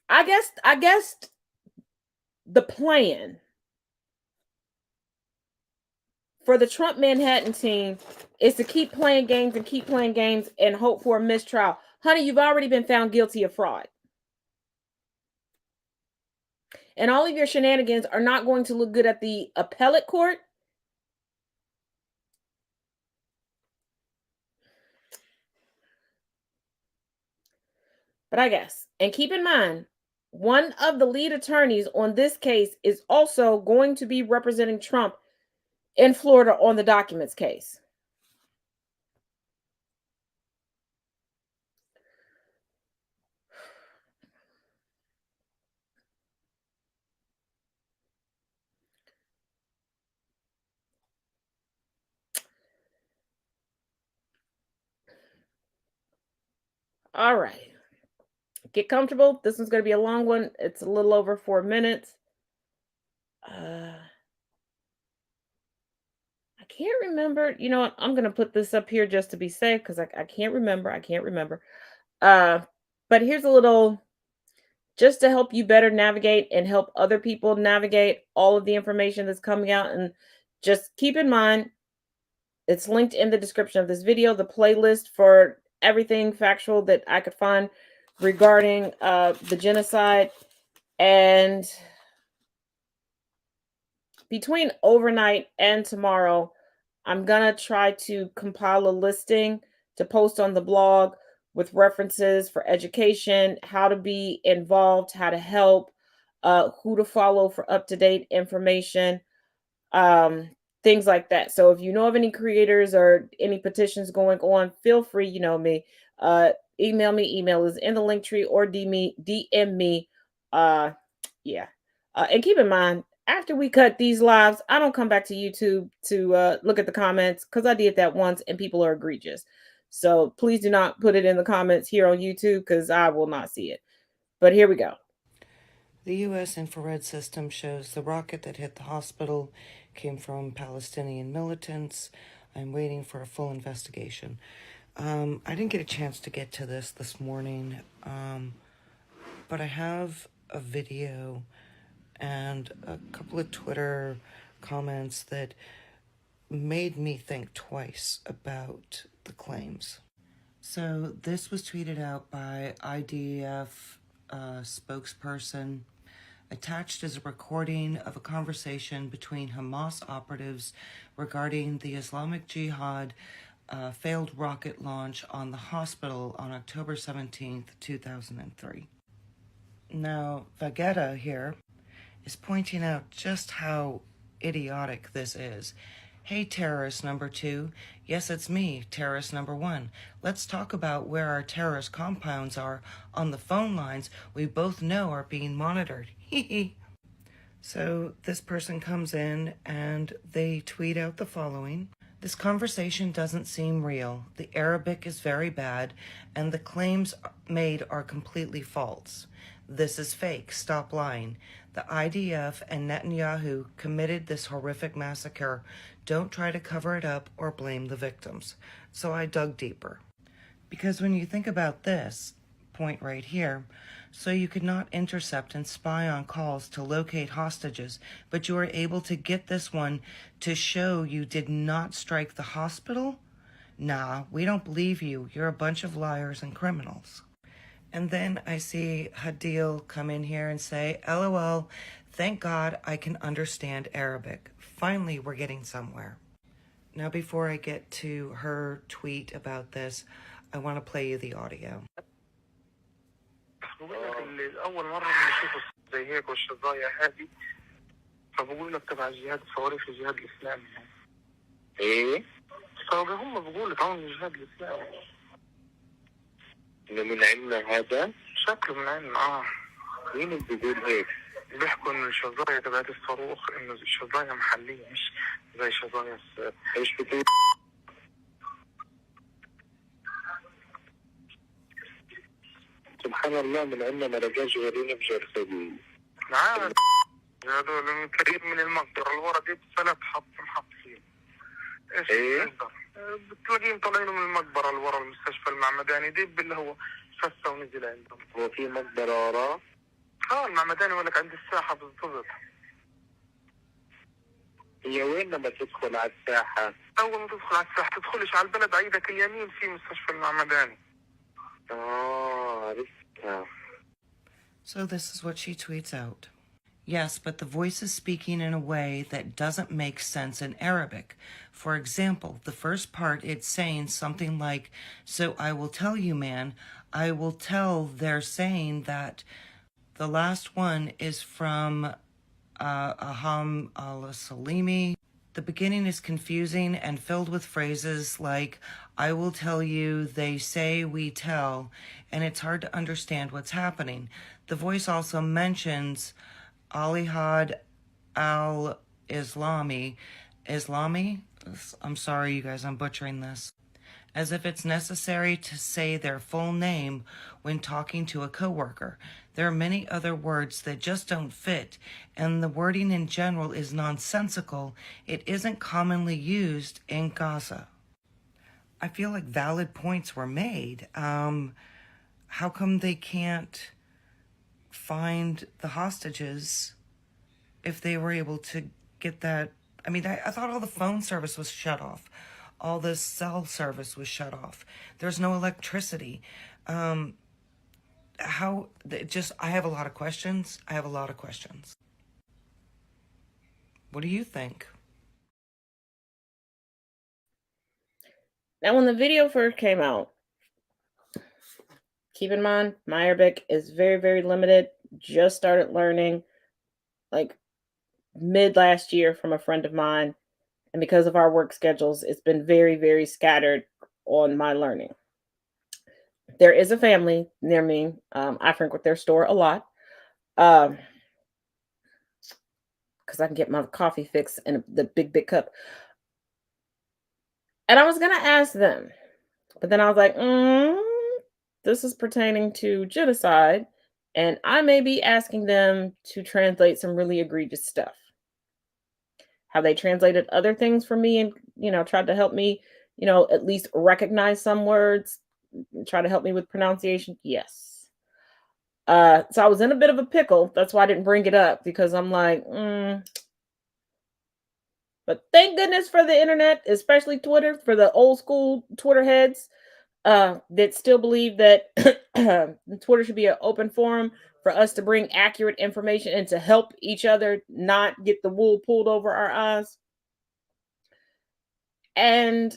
I guess the plan for the Trump Manhattan team is to keep playing games and hope for a mistrial. Honey, you've already been found guilty of fraud. And all of your shenanigans are not going to look good at the appellate court. But I guess, and keep in mind, one of the lead attorneys on this case is also going to be representing Trump in Florida on the documents case. All right. Get comfortable. This one's going to be a long one. It's a little over 4 minutes. I can't remember. You know what? I'm going to put this up here just to be safe because I can't remember. But here's a little, just to help you better navigate and help other people navigate all of the information that's coming out. And just keep in mind, it's linked in the description of this video, the playlist for everything factual that I could find regarding the genocide. And between overnight and tomorrow, I'm going to try to compile a listing to post on the blog with references for education, how to be involved, how to help, who to follow for up-to-date information, things like that. So if you know of any creators or any petitions going on, feel free, you know me, email me. Email is in the link tree, or DM me. Yeah. And keep in mind, after we cut these lives, I don't come back to YouTube to look at the comments, because I did that once and people are egregious. So please do not put it in the comments here on YouTube, because I will not see it. But here we go. The U.S. infrared system shows the rocket that hit the hospital came from Palestinian militants. I'm waiting for a full investigation. I didn't get a chance to get to this morning, but I have a video and a couple of Twitter comments that made me think twice about the claims. So this was tweeted out by IDF spokesperson. Attached is a recording of a conversation between Hamas operatives regarding the Islamic Jihad failed rocket launch on the hospital on October 17th, 2003. Now, Vegeta here is pointing out just how idiotic this is. Hey, terrorist number 2. Yes, it's me, terrorist number 1. Let's talk about where our terrorist compounds are on the phone lines we both know are being monitored. So this person comes in and they tweet out the following. This conversation doesn't seem real. The Arabic is very bad, and the claims made are completely false. This is fake. Stop lying. The IDF and Netanyahu committed this horrific massacre. Don't try to cover it up or blame the victims. So I dug deeper. Because when you think about this point right here, so you could not intercept and spy on calls to locate hostages, but you were able to get this one to show you did not strike the hospital? Nah, we don't believe you. You're a bunch of liars and criminals. And then I see Hadil come in here and say, LOL, thank God I can understand Arabic. Finally, we're getting somewhere. Now, before I get to her tweet about this, I want to play you the audio. أول مرة بنشوف زي هيك والشظايا هذه فبقول لك تبع الجهاد صواريخ الجهاد الإسلامي. إيه؟ فهم بقولوا تعاون الجهاد الإسلامي. إنه من عندنا هذا؟ شكله من عندنا مين اللي بيقول هيك؟ بيحكوا إنه الشظايا تبعت الصاروخ إنه الشظايا محلية مش زي شظايا إيش بتقول؟ سبحان الله من عندنا ما لقاش غيرين بجرثومين. نعم هذول كريم من المقدرة الورا دي بثلاث محط فيه. ايش ايه؟ بتلاقيهم طالعين من المقبرة الورا المستشفى المعمداني دي اللي هو فسه ونزل عندهم. هو في مقبرة وراه؟ المعمداني ولك عند الساحة بالضبط. هي وين لما تدخل على الساحة؟ أول ما تدخل على الساحة تدخلش على البلد عيدك اليمين في مستشفى المعمداني. So this is what she tweets out. Yes, but the voice is speaking in a way that doesn't make sense in Arabic. For example, the first part, it's saying something like, so I will tell you, man, I will tell. They're saying that the last one is from Aham al-Salimi. The beginning is confusing and filled with phrases like, I will tell you, they say, we tell, and it's hard to understand what's happening. The voice also mentions Alihad al-Islami. Islami? I'm sorry, you guys, I'm butchering this. As if it's necessary to say their full name when talking to a coworker. There are many other words that just don't fit, and the wording in general is nonsensical. It isn't commonly used in Gaza. I feel like valid points were made. How come they can't find the hostages if they were able to get that? I mean, I thought all the phone service was shut off. All the cell service was shut off. There's no electricity. I have a lot of questions. What do you think? Now, when the video first came out, keep in mind, my Arabic is very, very limited. Just started learning like mid last year from a friend of mine. And because of our work schedules, it's been very, very scattered on my learning. There is a family near me. I frequent their store a lot because I can get my coffee fix in the big cup. And I was going to ask them, but then I was like, this is pertaining to genocide. And I may be asking them to translate some really egregious stuff. Have they translated other things for me and, tried to help me, at least recognize some words, try to help me with pronunciation? Yes. So I was in a bit of a pickle. That's why I didn't bring it up, because I'm like, But thank goodness for the internet, especially Twitter, for the old school Twitter heads that still believe that Twitter should be an open forum for us to bring accurate information and to help each other not get the wool pulled over our eyes. And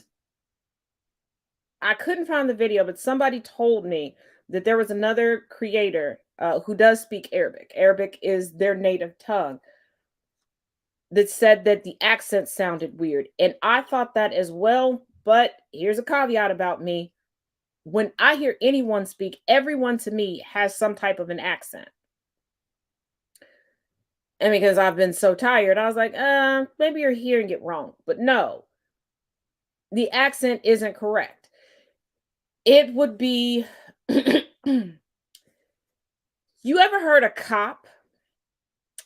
I couldn't find the video, but somebody told me that there was another creator who does speak Arabic. Arabic is their native tongue. That said that the accent sounded weird. And I thought that as well. But here's a caveat about me. When I hear anyone speak, everyone to me has some type of an accent. And because I've been so tired, I was like, maybe you're hearing it wrong. But no, the accent isn't correct. It would be, you ever heard a cop?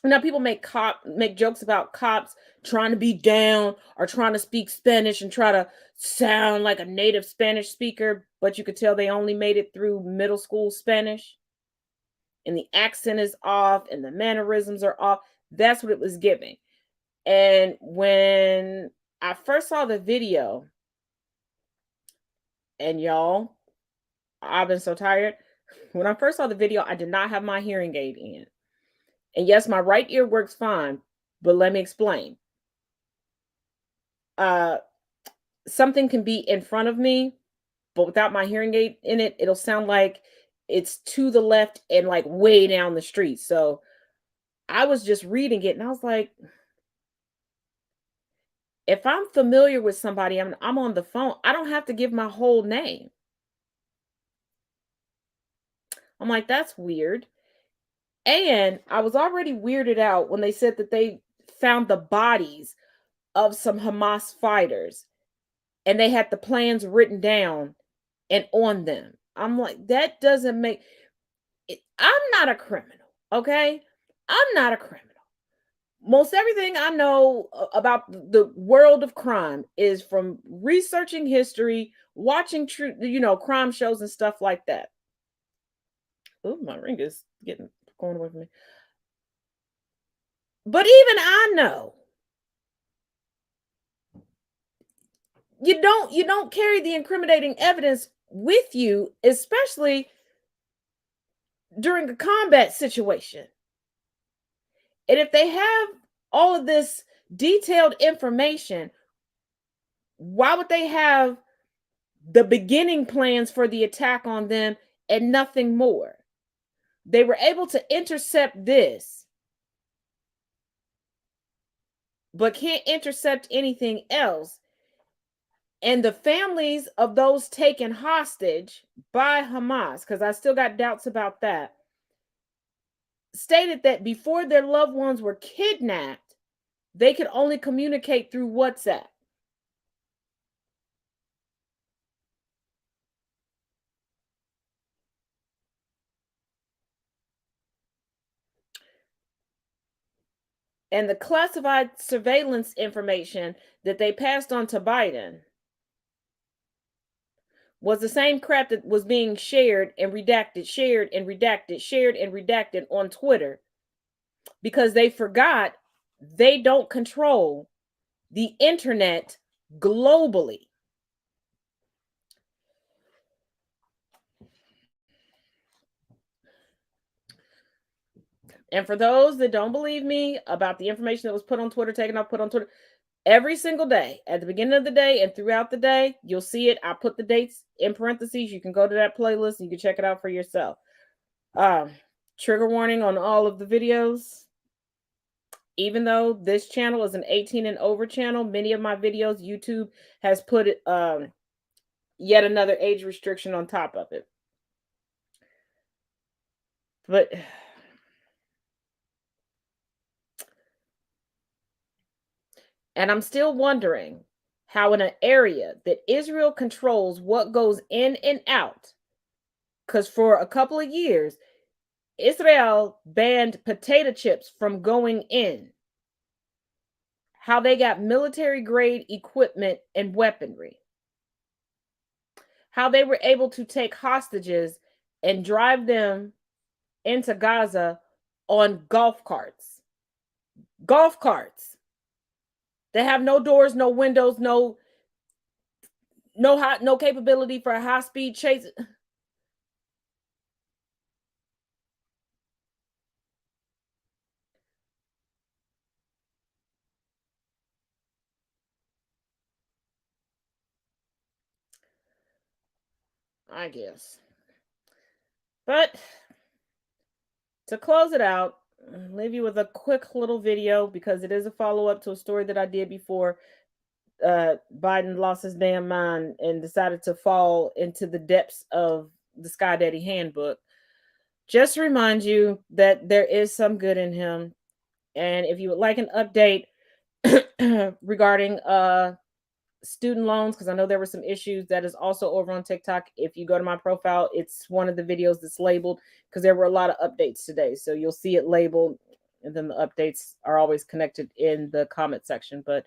Now people make jokes about cops trying to be down or trying to speak Spanish and try to sound like a native Spanish speaker, but you could tell they only made it through middle school Spanish. And the accent is off and the mannerisms are off. That's what it was giving. And when I first saw the video, and y'all, I've been so tired. When I first saw the video, I did not have my hearing aid in. And yes, my right ear works fine, but let me explain. Something can be in front of me, but without my hearing aid in it, it'll sound like it's to the left and like way down the street. So I was just reading it and I was like, if I'm familiar with somebody, I'm on the phone, I don't have to give my whole name. I'm like, that's weird. And I was already weirded out when they said that they found the bodies of some Hamas fighters and they had the plans written down and on them. I'm like, that doesn't make it. I'm not a criminal, okay? I'm not a criminal. Most everything I know about the world of crime is from researching history, watching true, crime shows and stuff like that. Oh, my ring is going away from me. But even I know you don't carry the incriminating evidence with you, especially during a combat situation. And if they have all of this detailed information, why would they have the beginning plans for the attack on them and nothing more? They were able to intercept this, but can't intercept anything else. And the families of those taken hostage by Hamas, because I still got doubts about that, stated that before their loved ones were kidnapped, they could only communicate through WhatsApp. And the classified surveillance information that they passed on to Biden was the same crap that was being shared and redacted, shared and redacted, shared and redacted on Twitter, because they forgot they don't control the internet globally. And for those that don't believe me about the information that was put on Twitter, taken off, put on Twitter, every single day, at the beginning of the day and throughout the day, you'll see it. I put the dates in parentheses. You can go to that playlist and you can check it out for yourself. Trigger warning on all of the videos. Even though this channel is an 18 and over channel, many of my videos, YouTube has put yet another age restriction on top of it. But and I'm still wondering how in an area that Israel controls what goes in and out, because for a couple of years, Israel banned potato chips from going in, how they got military grade equipment and weaponry, how they were able to take hostages and drive them into Gaza on golf carts. Golf carts. They have no doors, no windows, no capability for a high-speed chase. I guess. But to close it out, I'll leave you with a quick little video because it is a follow-up to a story that I did before Biden lost his damn mind and decided to fall into the depths of the Sky Daddy handbook. Just to remind you that there is some good in him. And if you would like an update regarding student loans, because I know there were some issues, that is also over on TikTok. If you go to my profile, it's one of the videos that's labeled because there were a lot of updates today. So you'll see it labeled, and then the updates are always connected in the comment section. But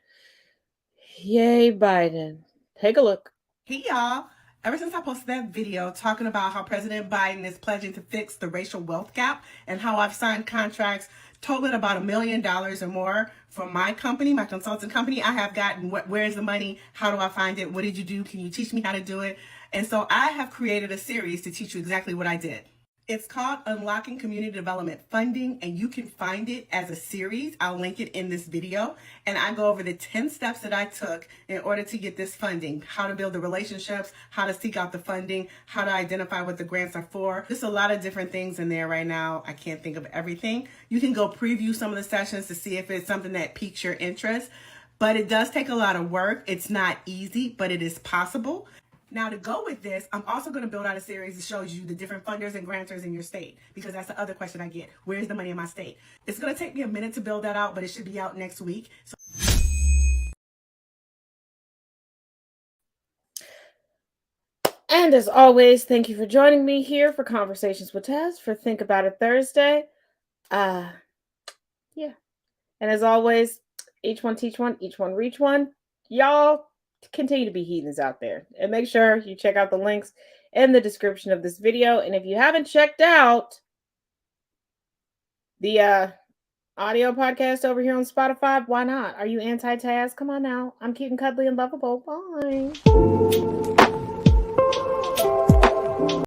yay, Biden. Take a look. Hey, y'all. Ever since I posted that video talking about how President Biden is pledging to fix the racial wealth gap and how I've signed contracts totaling about $1 million or more for my company, my consulting company, I have gotten where's the money? How do I find it? What did you do? Can you teach me how to do it? And so I have created a series to teach you exactly what I did. It's called Unlocking Community Development Funding, and you can find it as a series. I'll link it in this video. And I go over the 10 steps that I took in order to get this funding, how to build the relationships, how to seek out the funding, how to identify what the grants are for. There's a lot of different things in there right now. I can't think of everything. You can go preview some of the sessions to see if it's something that piques your interest. But it does take a lot of work. It's not easy, but it is possible. Now, to go with this, I'm also going to build out a series that shows you the different funders and grantors in your state, because that's the other question I get. Where's the money in my state? It's going to take me a minute to build that out, but it should be out next week. And as always, thank you for joining me here for Conversations with Taz for Think About It Thursday. Yeah. And as always, each one teach one, each one reach one. Y'all continue to be heathens out there, and make sure you check out the links in the description of this video. And if you haven't checked out the audio podcast over here on Spotify, why not? Are you anti-Taz? Come on now. I'm cute and cuddly and lovable. Bye.